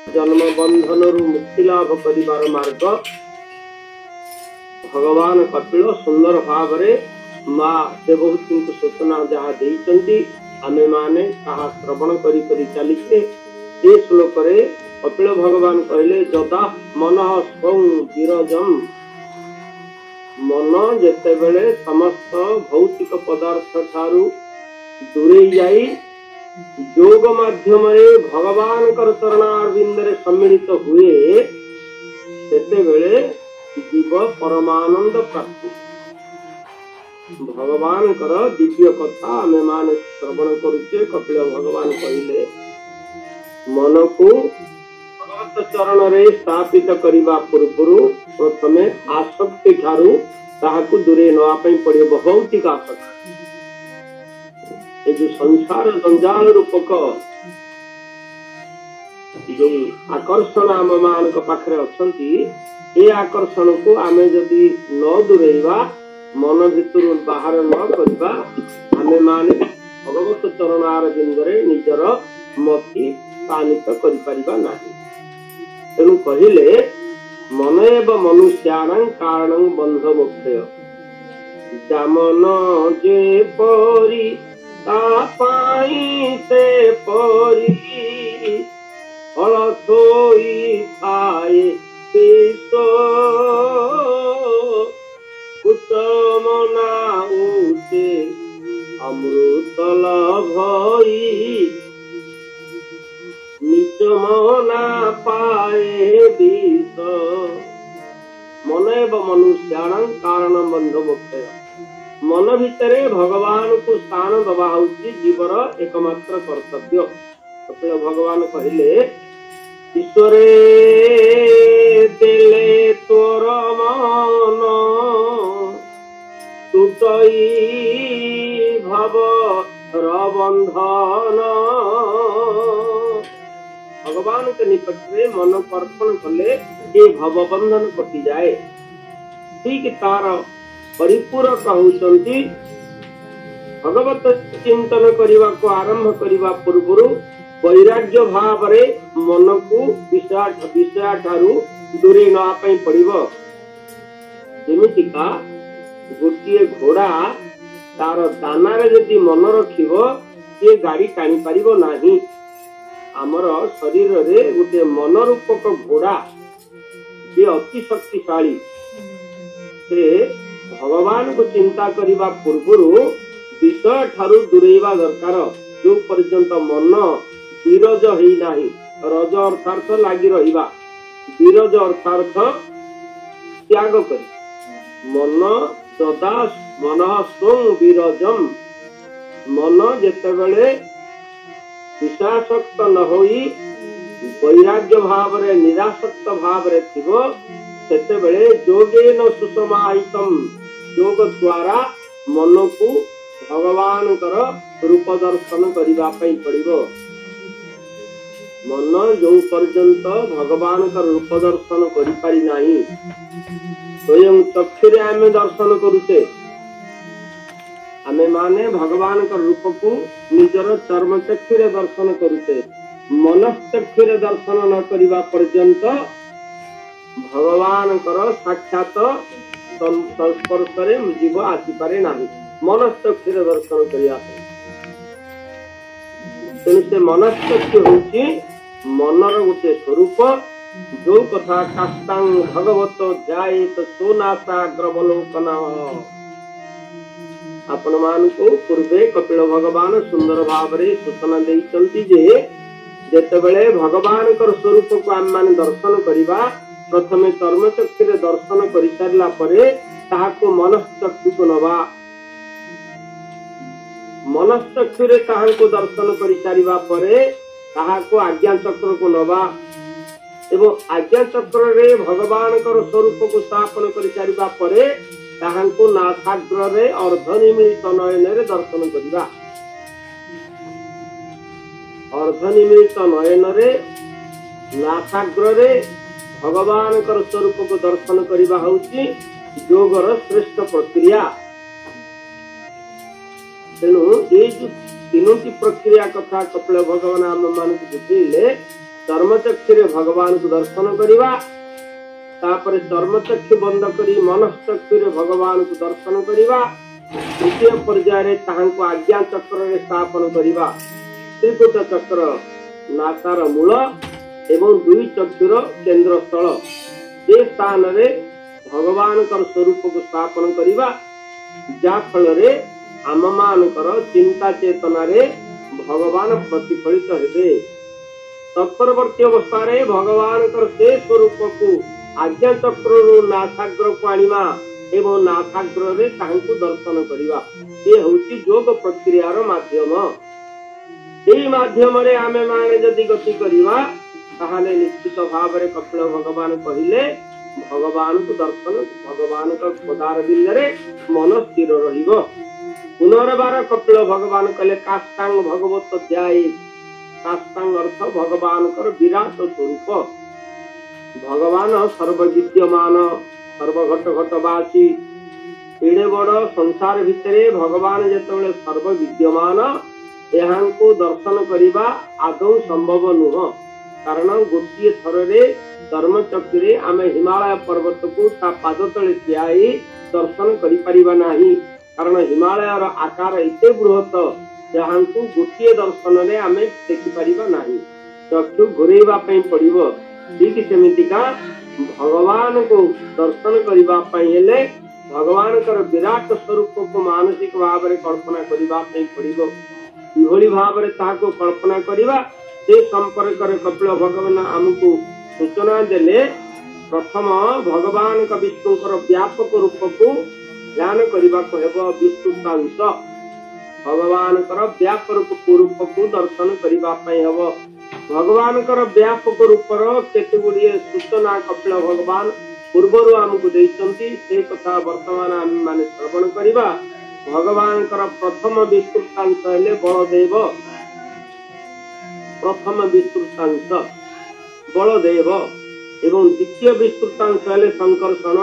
जन्म बंधन मुक्ति लाभ कर मार्ग भगवान कपिल सुंदर भाव माँ देवहूति को सूचना जहाँ देइचंती आमे माने ताहा श्रवण करी चलीचे। ए श्लोक रे कपिल भगवान कहले जदा मन स्वं विरजम मन जेतेबेले समस्त भौतिक पदार्थ ठारू दूरे जाई योग माध्यम भगवान चरणारविंद सम्मिलित हुए सेतेबेले जीव परमानंद प्राप्ति भगवान दिव्य कथा आमे मान श्रवण करुचे। कपिल भगवान कहले मन को भगवत चरण रे स्थापित करिबा पूर्वरु प्रथमे आसक्ति ठारू ताहाकु दूरे नवा पई पड़िबो भौतिक आसक्ति। जो संसार जंजाल रूपक जो आकर्षण आम मान पाखरे अछंती ए आकर्षण को आमे जदि न दूरेबा मन भितर बाहर न करबा आमे माने भगवत चरणारविंद रे निजर मति स्थानित करि परिबा नाही। तेणु कहिले मन एव मनुष्याणां कारणं बंध मोक्षय जामन जे परी तापाई से परी फल थोई खाए विश्व कुसमना उसे अमृत लभई निज मना पाए विष मन एवं मनुष्याणां कारण बंध मोक्षय मन भितरे भगवान को स्थान दबा होची जीवर एकमात्र कर्तव्य। कपिल भगवान कहले ईश्वरे देले तोर मन टूटई भव बंधन भगवान के निकट में मन अर्पण कले ये भव बंधन कटि जाए। ठीक तार परिपूरक कहउचंती भगवत चिंतन करिवा को आरंभ करिवा पूर्वरु वैराग्य भाव रे मन को विषय ठारू दूरे नवा पई पड़िबो। जेमितिका गोटिए घोड़ा तार दाना रे जदि मन रखिबो से गाड़ी टाणी पारिबो नाही। आमर शरीर रे गोटे मन रूपक घोड़ा जे अति शक्तिशाली से भगवान को चिंता करिबा पूर्वरु विषय ठारू दूरेबा दरकार। जो पर्यंत मन विरज हेई नाही रज अर्थार्थ लागी रहिबा विरज अर्थार्थ त्याग करी मन सदा मन स्वं विरजम मन जेतेबेले विषयासक्त न होई वैराग्य भाव रे निरासक्त भाव रे थिबो सेतेबेले योगेन सुसमाहितम योग द्वारा मन को भगवान रूप दर्शन करिबा पई पड़िबो। मन जो पर्यंत भगवान रूप दर्शन करि पारि नाही स्वयं चक्षुरे आमे दर्शन करुचे। आमे माने भगवान रूप को निजर चर्म चक्षुरे दर्शन करुचे। मन चक्षुरे दर्शन न करिबा पर्यंत भगवान साक्षात संस्पर्श रे जीव आसी पारे नाही। मनस्चक्षुरे दर्शन करिया तेणु से मनस्चक्षु होची मनर गोटे स्वरूप जो कथा काष्टां भगवत ध्यायेत सोनासाग्रवलोकन। आपण मान को पूर्वे कपिल भगवान सुंदर भाव रे सूचना देइचंती जे जेतेबेले भगवान स्वरूप को आम मान दर्शन करिबा प्रथमे कर्म चक्षुरे दर्शन करि सारला परे ताहाको मनस्चक्षु को नबा मनस्चक्षुरे ताहाको दर्शन करि सारिबा परे ताहाको आज्ञा चक्र को नबा एवं आज्ञा चक्र रे भगवान स्वरूप को स्थापन करि सारिबा परे ताहाको नासाग्र रे अर्धनिमिलित नयन रे दर्शन करिबा। अर्धनिमिलित नयन रे नासाग्र रे भगवान स्वरूप को दर्शन करिबा होची योगर श्रेष्ठ प्रक्रिया। तेणु ये जो तीनोटी प्रक्रिया कथा कपिल भगवान आम मान बुझेले चर्मचक्षु भगवान को दर्शन करवा तापर चर्मचक्षु बंद करी मनश्चक्षु भगवान को दर्शन करवा तृतीय पर्याय ताहांको आज्ञा चक्र रे स्थापन करवा त्रिकुट चक्र नासार मूल एवं दुई चक्षुर केंद्र स्थल ए स्थान रे भगवान कर स्वरूप को स्थापन करवा जा फल रे आम मानकर चिंता चेतना रे भगवान प्रतिफलित हेबे तत्परवर्ती अवस्था रे भगवान कर से स्वरूप को आज्ञा चक्र रु नासाग्र को आनिमा एवं नासाग्र रे ताहांको दर्शन करवा ये होची योग प्रक्रिया रो माध्यम एई माध्यम रे आमे माने जदि गति करवा ताहाले निश्चित भाव रे कपिल भगवान कहिले भगवान को दर्शन भगवान का पदार बिंद रे मन स्थिर रहिबो पुनर्बार कपिल भगवान कहले काष्टांग भगवत ध्याय काष्टांग अर्थ भगवान कर विराट स्वरूप भगवान सर्वविद्यमान सर्वघट घटवासी एडे बड़ संसार भितरे भगवान जेतेबेले सर्वविद्यमान एहांको दर्शन करिबा आदौ संभव नुह कारण गोटे थर रे चर्मचक्षुरे आमे हिमालय पर्वत को ता पाद तले ठियाई दर्शन करि परिबा नाही कारण हिमालय रो आकार एते बृहत जहांको गोटे दर्शन रे आमे देखि परिबा नाही चक्षु घुरेबा पई पड़िबो ठीक सेमितिका भगवान को दर्शन करिबा पई हेले भगवान कर विराट स्वरूप को मानसिक भाव रे कल्पना करिबा पई पड़िबो इभली भाव रे ताको कल्पना करिबा से संपर्क रे कपिल भगवान हमकु सूचना देले प्रथम भगवान का विष्णुकर व्यापक रूप को ध्यान करबा को हेबो विष्णुतांश भगवान कर व्यापक रूप को दर्शन करबा पई हेबो भगवान कर व्यापक रूप रो केते गुडिये सूचना कपिल भगवान पूर्वरु हमकु दैछंती से कथा वर्तमान हम माने श्रवण करबा भगवान कर प्रथम विष्णुतांश हेले बलदेव प्रथम विष्णुतांश बलदेव एवं द्वितीय विस्तृतांश हेले संकर्षण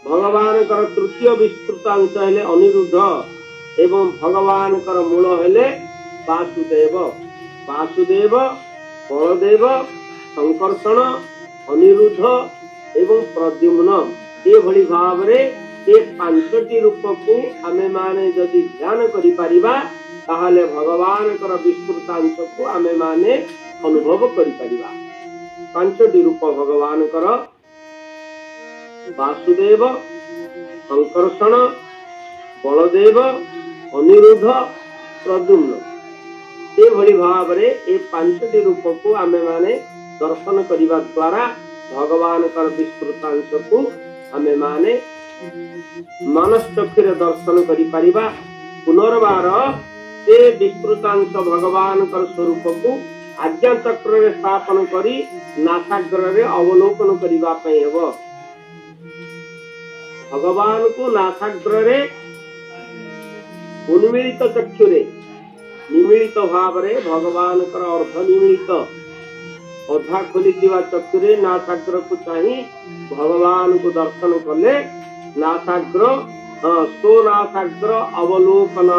भगवान कर तृतीय विस्तृतांश हेले अनिरुद्ध एवं भगवान कर मूल हेले वासुदेव वासुदेव बलदेव संकर्षण अनिरुद्ध एवं प्रद्युम्न ए भली भाव रे ए पांचटी रूप को आमे माने जदि ध्यान करि परिबा ताहाले भगवान कर विस्तृतांश को आमे माने अनुभव करि परिबा पांचटी रूप भगवान कर वासुदेव संकर्षण बलदेव अनिरुद्ध प्रद्युम्न ए भली भाव रे ए पांचटी रूप को आमे माने दर्शन करिबा द्वारा भगवान कर विस्तृतांश को आमे माने मनश्चक्षुरे दर्शन करि परिबा पुनर्बार ए विस्तृतांश भगवान कर स्वरूप को आज्ञा चक्र रे स्थापन करी नासाग्र रे अवलोकन करिबा पई हेबो भगवान को नासाग्र रे उन्मिलित चक्षुरे निमिलित भाव रे भगवान कर अर्ध निमिलित अधा खोली चक्षुरे नासाग्र को चाही भगवान को दर्शन कले नासाग्र सो नासाग्र अवलोकन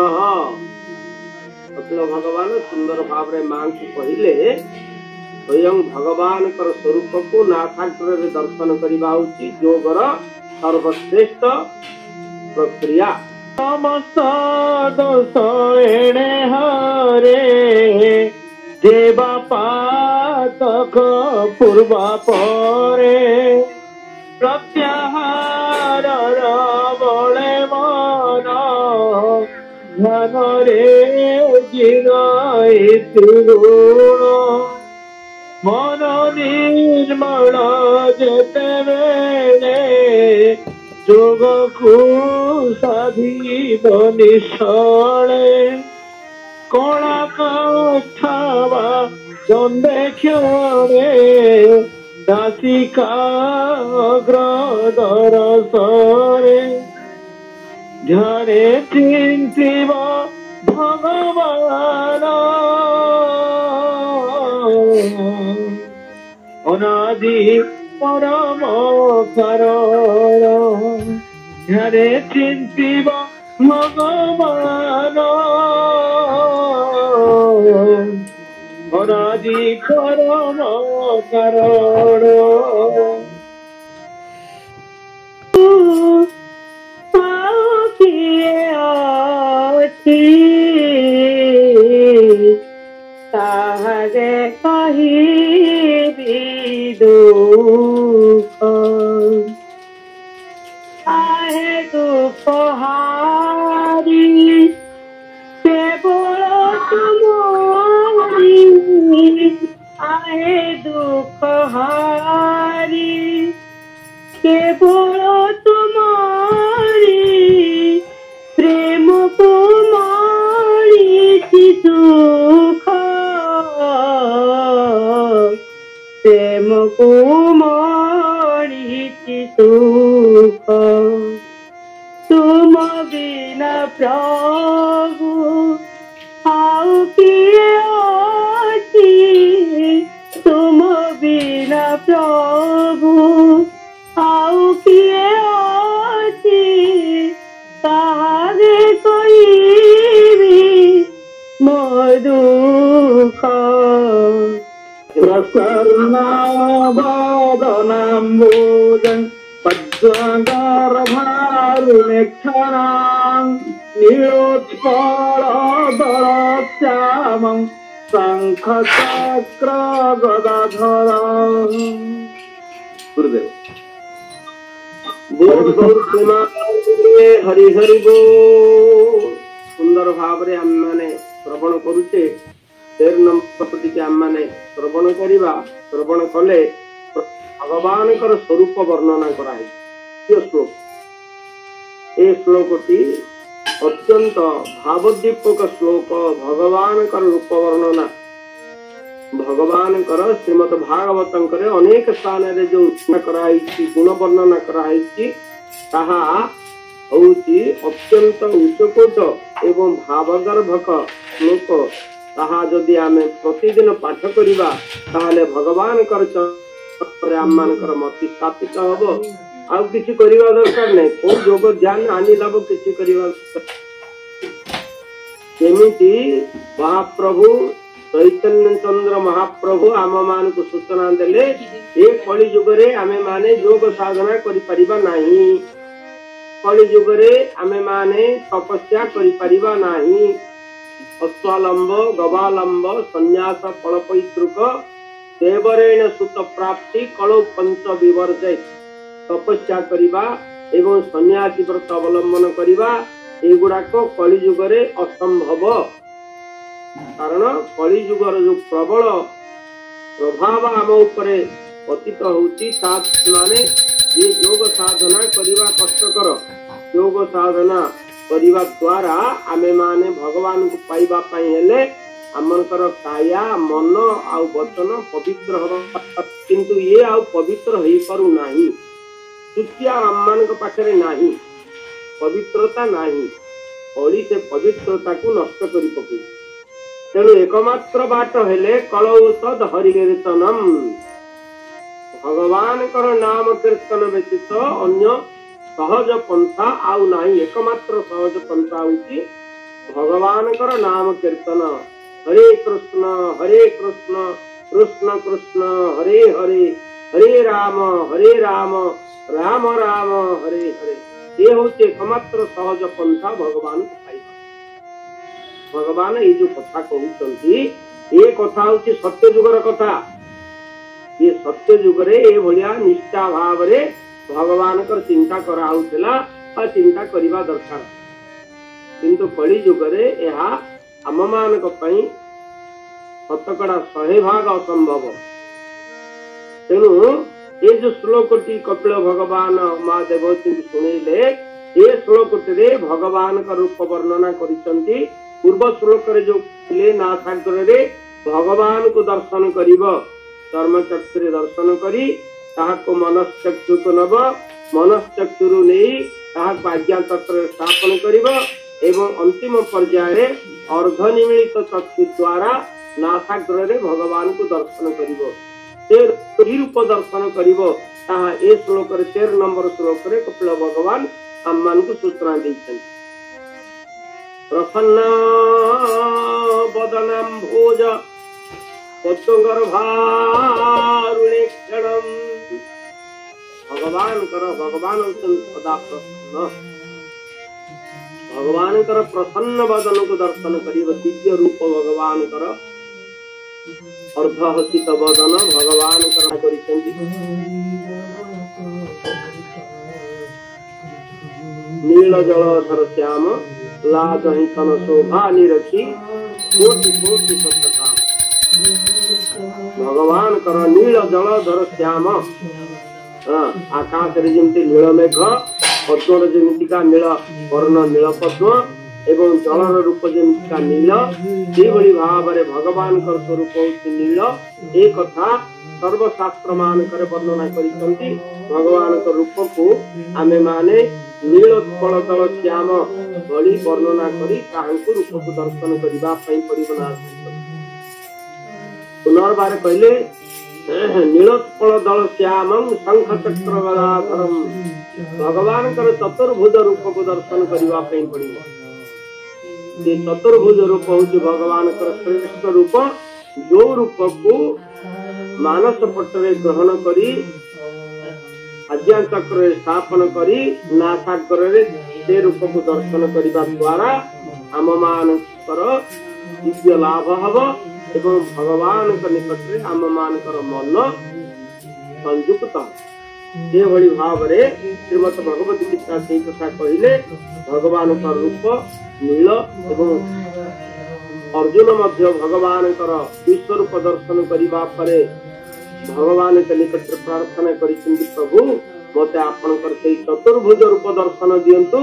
कपिल भगवान सुंदर भाव रे मां को कहिले स्वयं भगवान कर स्वरूप को नासाग्र रे दर्शन करिबा उचित योगर सर्वश्रेष्ठ प्रक्रिया समस्त दोष एणे हरे देवा पातक पूर्वा परे प्रत्याहार बले मन ध्यान रे जिनाई त्रिगुण मन निर्मल जेते बेले जोग को साधी निशाणे कला कथावा चंदे क्षणे नासिका ग्रदर सरे ध्याने चिंतिव भगवान अनादि परम कारण ध्याने चिंतिव भगवान ଧନାଦି ପରମ କାରଣ ଆଉ କିଏ ଅଛି ତାହାରେ କହିବି ଦୁଃଖ आहे दुख हारी केवल तुम्हारी आहे दुख हारी केवल तुम्हारी प्रेम को मारी सुख प्रेम को मारी सुख तुम बिना प्रभु आउ किए अछि तुम बिना प्रभु आउ किए अछि ताहारे कहिबी मो दुख प्रसन्नावदनाम्बोजं पद्मगर्भारुणेक्षणां नीलोत्पलदलश्यामं शङ्खचक्र गदाधरम्। गुरुदेव बोल गौर सीमा हरि हरि बोल। सुंदर भाव रे हम माने श्रवण करूचे 13 नंबर टिके हम माने श्रवण करिबा। श्रवण कले भगवान कर स्वरूप वर्णना कराई श्लोक। ए श्लोकटी अत्यंत भावदीपक श्लोक। भगवान कर रूप वर्णना भगवान कर श्रीमद भागवतम करे अनेक स्थान रे जो कराई गुण वर्णना कराई ताहा होउची अत्यंत उच्चकोट एवं भावगर्भक श्लोक। ताहा जदि आमे प्रतिदिन पाठ करिबा ताहले भगवान कर चक्र आम मानकर मति स्थापित हबो। आउ किछि करिबा दरकार नै। को योग ध्यान आनि लाभ किछि करिबा जेमिति महाप्रभु चैतन्य चंद्र महाप्रभु आम मान को सूचना देले ए कलि युग रे आमे माने योग साधना करि परिबा नाही। कलि युग रे आमे माने तपस्या करि परिबा नाही। अश्वालंब गवालंब संन्यास फलपैतृक देवरेण सुत प्राप्ति कलौ पंच विवर्जय। तपस्या करिबा एवं सन्यासी व्रत अवलंबन करिबा एगुड़ाक कलि युग रे असंभव। कारण कलि युगर जो प्रबल प्रभाव आम उपरे पतित होउची माने ये योग साधना करिबा कष्टकर। योग साधना करिबा द्वारा आमे माने भगवान को पाइबा पई हेले आमनकर काया मन आ वचन पवित्र हबा। किंतु ये आ पवित्र होई पारु नाही। सुचिया आमनक पाखरे नाही। पवित्रता नाही। ओली से पवित्रता को नष्ट करि पकई। तेणु एकमात्र बाट हेले कलौषध हरिकीर्तनम। भगवान कर नाम कीर्तन व्यतीत अन्य सहज पंथा आउ नाही। एकमात्र सहज पंथा होउची भगवान कर नाम कीर्तन। हरे कृष्ण कृष्ण कृष्ण हरे हरे हरे राम राम राम हरे हरे। ये होउची एकमात्र सहज पंथा भगवान को पाइबा। भगवान ये जो कथा कहउचंती ये कथा होउची सत्य जुगर कथा। ये सत्य जुग रे ए भलिया निष्ठा भाव रे भगवान कर चिंता करा होउतला आ चिंता करिबा दरकार। किंतु कलि जुग रे एहा आम मानक पई शतकड़ा 100 भाग असंभव। तेणु ये जो श्लोकटी कपिल भगवान माँ देवती सुनेले ये श्लोकटी रे भगवान का रूप वर्णना करिसंती। पूर्व श्लोक रे जो ले नासाग्र रे भगवान को दर्शन करिब। चर्मचक्षु दर्शन करी ताहाको मनश्चक्षु को नब मनश्चक्षुरु नहीं ताहाको आज्ञा चक्र स्थापन करिब एवं अंतिम पर्याय अर्धनिमीलित चक्षु द्वारा नासाग्र रे भगवान को दर्शन करिब। रूप दर्शन करिब ताहा ए श्लोक रे 13 नंबर श्लोक रे कपिल भगवान हम मान को सूचना दैछन। प्रसन्न बदनम भोज पद्मगर्भारुणे क्षणम भगवान सदा प्रसन्न भगवान प्रसन्न बदन को दर्शन करिब दिव्य रूप भगवान अर्धहसित बदन भगवान नील जलधर श्याम लाज हिंसन शोभा निरखी कोटि कोटि सप्तकाम भगवान नील जलधर श्याम आकाश रे जेमती नील मेघ पद्म जेमितिका नील वर्ण नील पद्म एवं जलर रूप जेमितिका नील सेभଳି भावरे भगवान स्वरूप होछि नील एक कथा सर्वशास्त्र मानकर वर्णना करिसंती भगवान रूप को आमे माने नीलोत्पल तल श्याम भଳି वर्णना करी ताहांकु रूप को दर्शन करिबा पई परिबना पुनर्बार कहले नीलोत्पल दल श्यामं शंख चक्र गदाधरम भगवान चतुर्भुज रूप को दर्शन करिबा पई पड़िबो ये चतुर्भुज रूप होछि भगवान श्रेष्ठ रूप जो रूप को मानस पटरे ग्रहण करी आज्ञा चक्र स्थापन करी नासागर से रूप को दर्शन करने द्वारा आम मानकर दिव्य लाभ हब एवं भगवान निकट में आम मानकर मन संयुक्त ये भली भाव रे श्रीमद भगवत गीता से कथा कहले भगवान का रूप नील एवं अर्जुन मध्य भगवान विश्व रूप दर्शन करने परे भगवान के निकट प्रार्थना करिसेंति प्रभु मते आपनकर से चतुर्भुज रूप दर्शन दियंतु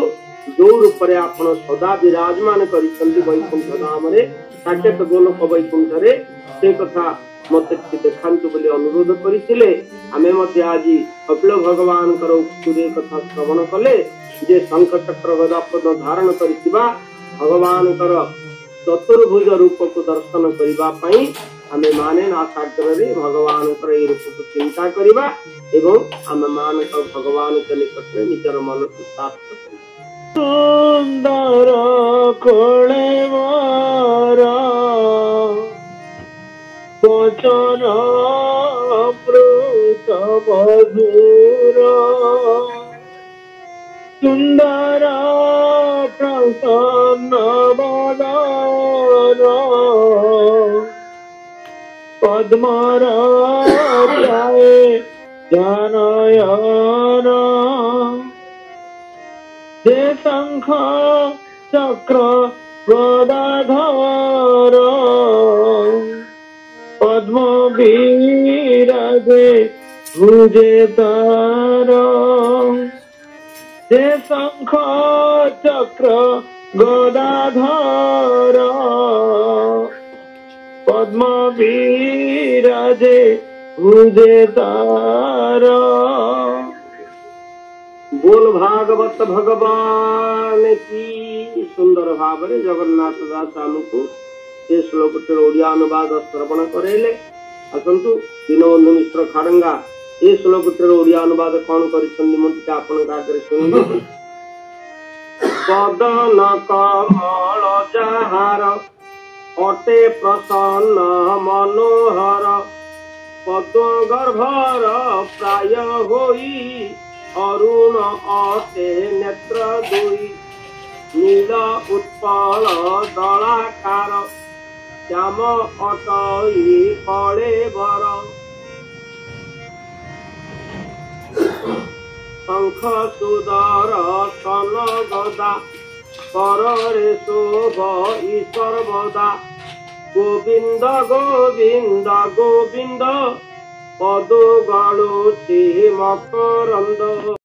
जो रूप रे आपण सदा विराजमान करिसेंति वैकुंठ धाम रे साकेत गोलोक वैकुंठ रे से कथा मते देखांतु बोली अनुरोध करिसिले आमे मते आज कपिल भगवान उक्तुरे कथा श्रवण कले जे शंख चक्र गदा पद्म धारण करिसिबा भगवान चतुर्भुज रूप को दर्शन करिबा पई आमे माने नासागर रे भगवान रूप को चिंता करिबा एवं आमे मान भगवान के निकट में निजर मन को स्थापित सुंदर कोलेवारा वचन प्रोत मधुर सुंदर प्रसन्न बदन पद्मर प्राय जनयन जे शंख चक्र गदाधर पद्म विराजे भुजे तार जे शंख चक्र गदाधर पद्म विराजे भुजे तार बोल भागवत भगवान की सुंदर भाव रे जगन्नाथ दास आमको ये श्लोक ओडिया अनुवाद श्रवण करेले असंतु दीनबंधु मिश्र खारंगा ये श्लोक ओडिया अनुवाद कौन करिसंदी मुंती आपन आगे सुनिबे पदन कमल जहार अटे प्रसन्न मनोहर पद्म गर्भर प्राय होई अरुण अटे नेत्र दुई नील उत्पल दलाकार श्याम अटई कले बर शंख सुदर सन गदा करे शोभ ईश्वर बदा गोविंद गोविंद गोविंद पदु गलुछि मकरंद।